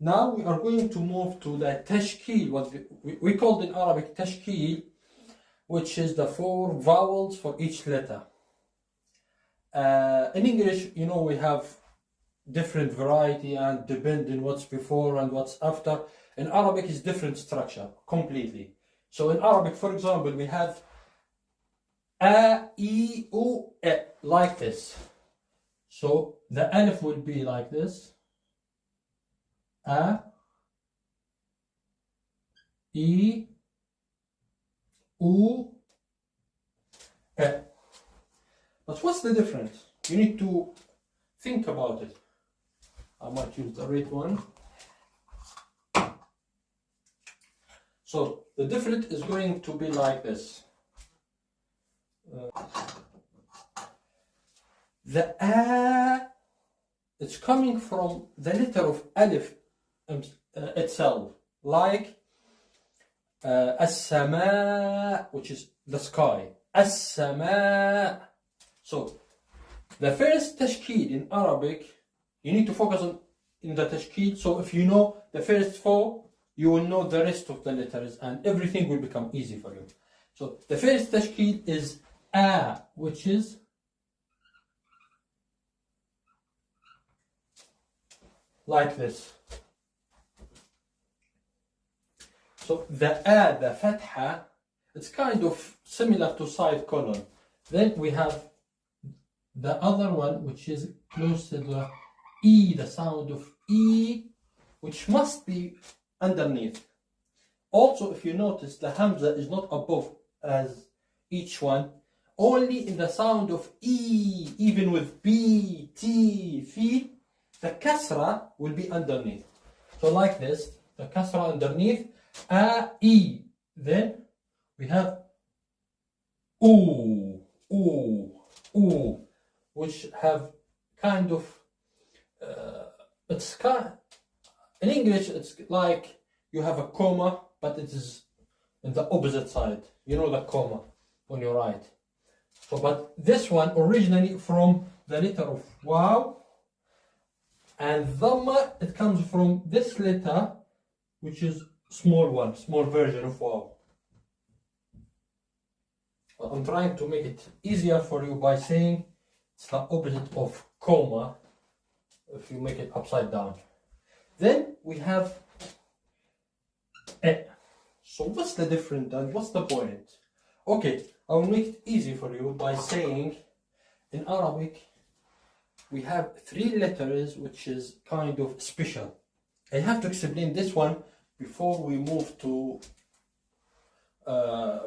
Now we are going to move to the Tashkeel, what we called in Arabic Tashkeel, which is the 4 vowels for each letter. In English, you know, we have different variety and depending what's before and what's after. In Arabic is different structure completely. So in Arabic, for example, we have a, e, u, e, like this. So the alif would be like this. A, e, u, e. But what's the difference? You need to think about it. I might use the red one. So the difference is going to be like this. The a, it's coming from the letter of alif itself, like as-sama, which is the sky. As-sama. So the first tashkeel in Arabic, you need to focus on in the tashkeel. So if you know the first 4, you will know the rest of the letters and everything will become easy for you. So the first tashkeel is a, which is like this. So the a, the Fathaa, it's kind of similar to side colon. Then we have the other one, which is close to the e, the sound of e, which must be underneath. Also, if you notice, the hamza is not above as each one, only in the sound of e, even with b, t, fi, the kasra will be underneath. So like this, the kasra underneath, a, e. Then we have oo, oo, oo, which have kind of, it's kind, in English it's like you have a comma, but it is in the opposite side. You know the comma when you write. So, but this one originally from the letter of wow, and dhamma, it comes from this letter, which is small one, small version of wow. But I'm trying to make it easier for you by saying it's the opposite of comma if you make it upside down. Then we have e. So what's the difference and what's the point? Okay, I will make it easy for you by saying in Arabic we have 3 letters which is kind of special. I have to explain this one before we move to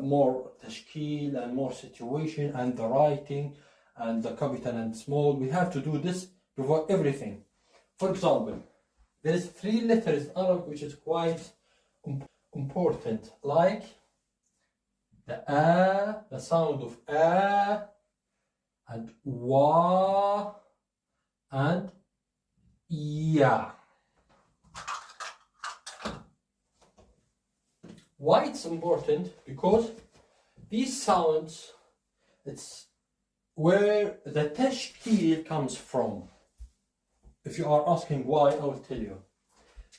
more tashkeel and more situation and the writing and the capital and small. We have to do this before everything. For example, there is 3 letters in Arabic which is quite important, like the a, the sound of a, and wa, and ya. Why it's important? Because these sounds, it's where the tashkeel comes from. If you are asking why, I will tell you.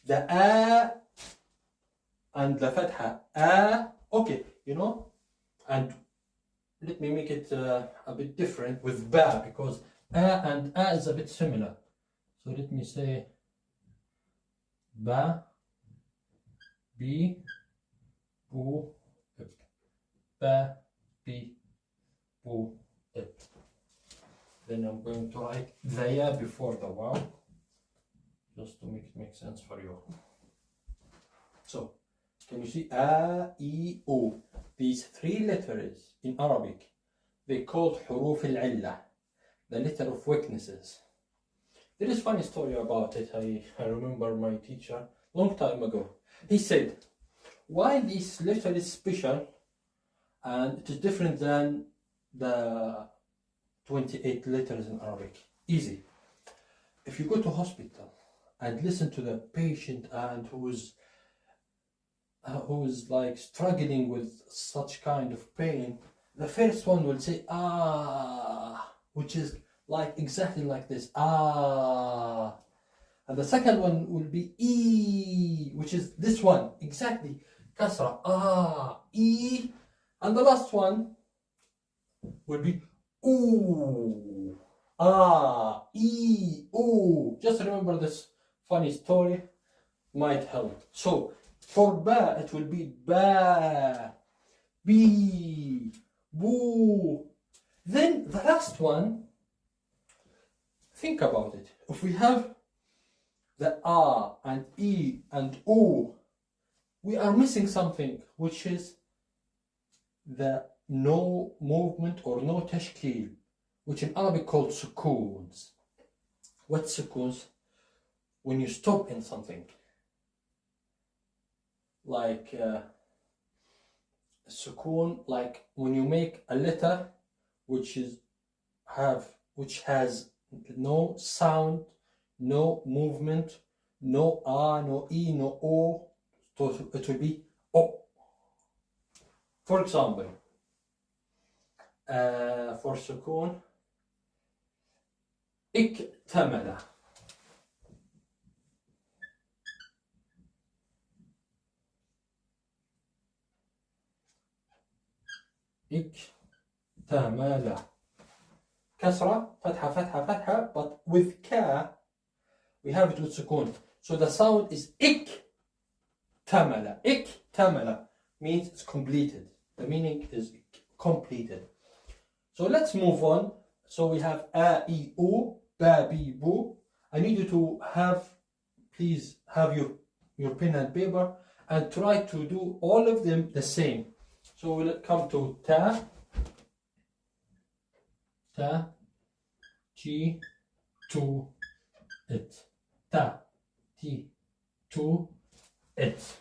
The a and the fatha, a, okay, you know, and let me make it a bit different with ba, because a and a is a bit similar. So let me say ba, bi, bu, ip. Ba, bi, bu, ip. Then I'm going to write the ya before the wow, just to make it make sense for you. So, can you see a, e, o? These 3 letters in Arabic, they called huruf al-illa, the letter of weaknesses. There is a funny story about it. I remember my teacher long time ago. He said, why this letter is special and it is different than the 28 letters in Arabic. Easy. If you go to hospital and listen to the patient and who is like struggling with such kind of pain, the first one will say ah, which is like exactly like this, ah, and the second one will be e, which is this one, exactly. Kasra, E. And the last one will be ooh, E, ooh. Just remember this funny story, might help. So for ba, it will be ba, B, boo. Then the last one, think about it. If we have the and E and O, we are missing something, which is the no movement or no tashkeel, which in Arabic called sukoons. What sukoons? When you stop in something. Like sukoon, like when you make a letter which has no sound, no movement, no no E, no O, so it will be O. For example, for sukoon, اكتمل. اكتمل. Kasra, fatha, fatha, fatha, but with ka, we have it with sukoon. So the sound is iktamala. Iktamala means it's completed. The meaning is completed. So let's move on. So we have a, I, o, ba, bi, bu. I need you to please have your pen and paper and try to do all of them the same. So we'll come to ta, T, to, it. Ta, T, to, it.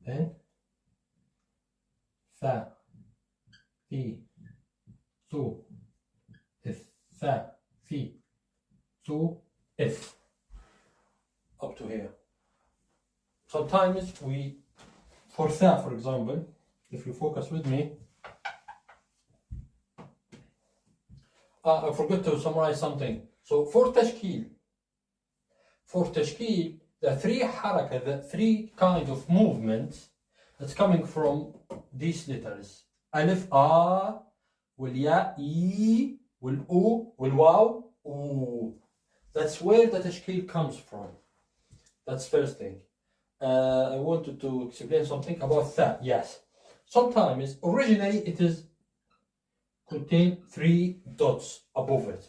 Then fa, fi, to, if. Fa, fi, to, if. Up to here. Sometimes for tha, for example, if you focus with me, I forgot to summarize something. So for tashkeel, the three kind of movements that's coming from these letters. Alif, A, wal ya, E, wal O, wal waw, O. That's where the tashkeel comes from. That's first thing. I wanted to explain something about that. Yes. Sometimes, originally, it is contain 3 dots above it.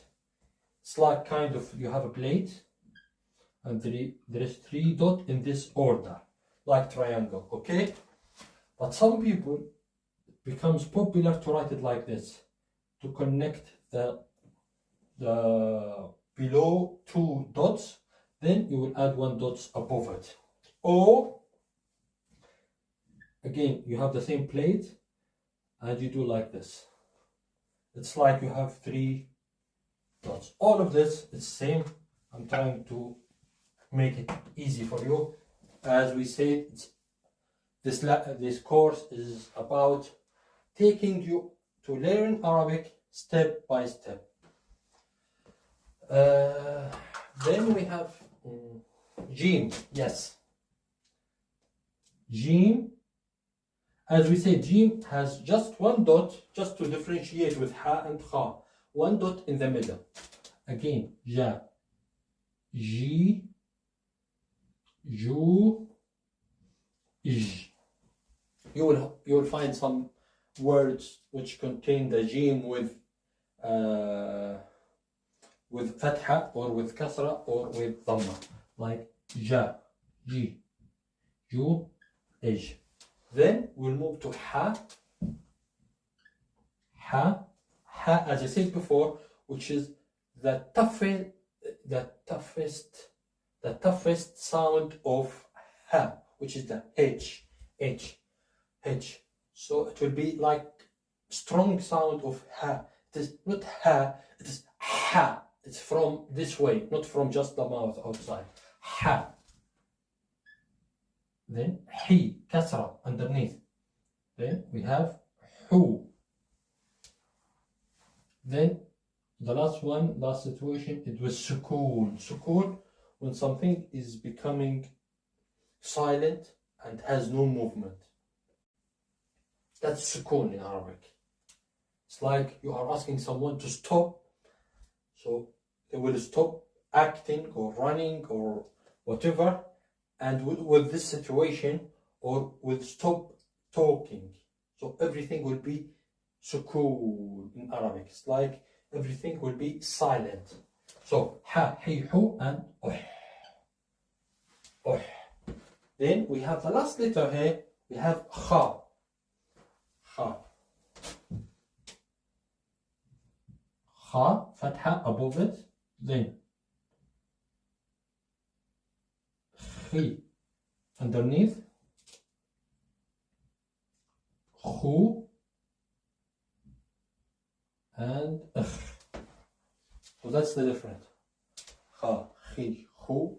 It's like kind of, you have a plate and there is 3 dots in this order, like triangle, okay? But some people, it becomes popular to write it like this, to connect the below 2 dots, then you will add 1 dot above it. Or, again, you have the same plate and you do like this. It's like you have 3 dots. All of this is same. I'm trying to make it easy for you. As we said, this course is about taking you to learn Arabic step by step. Then we have Jim. Yes. Jim. As we say, Jim has just 1 dot, just to differentiate with Ha and Kha. 1 dot in the middle. Again, Ja, Ji, Ju, Ij. You will find some words which contain the Jim with Fatha or with Kasra or with Dhamma, like Ja, Ji, Ju, Ij. Then we'll move to Ha. Ha, as I said before, which is the toughest sound of Ha, which is the H. So it will be like strong sound of Ha. It is not Ha, it is Ha. It's from this way, not from just the mouth outside. Ha. Then Hi, Kasra, underneath. Then we have Hu. Then the last situation, it was Sukoon. Sukoon, when something is becoming silent and has no movement. That's sukoon in Arabic. It's like you are asking someone to stop, so they will stop acting or running or whatever, and with this situation, or will stop talking. So everything will be sukoon in Arabic. It's like everything will be silent. So ha, hi, hu, and oh. Oh. Then we have the last letter here. We have kha. Kha. Kha, fatha above it. Then khi underneath. Khu and so that's the difference. Kha, khi, khu,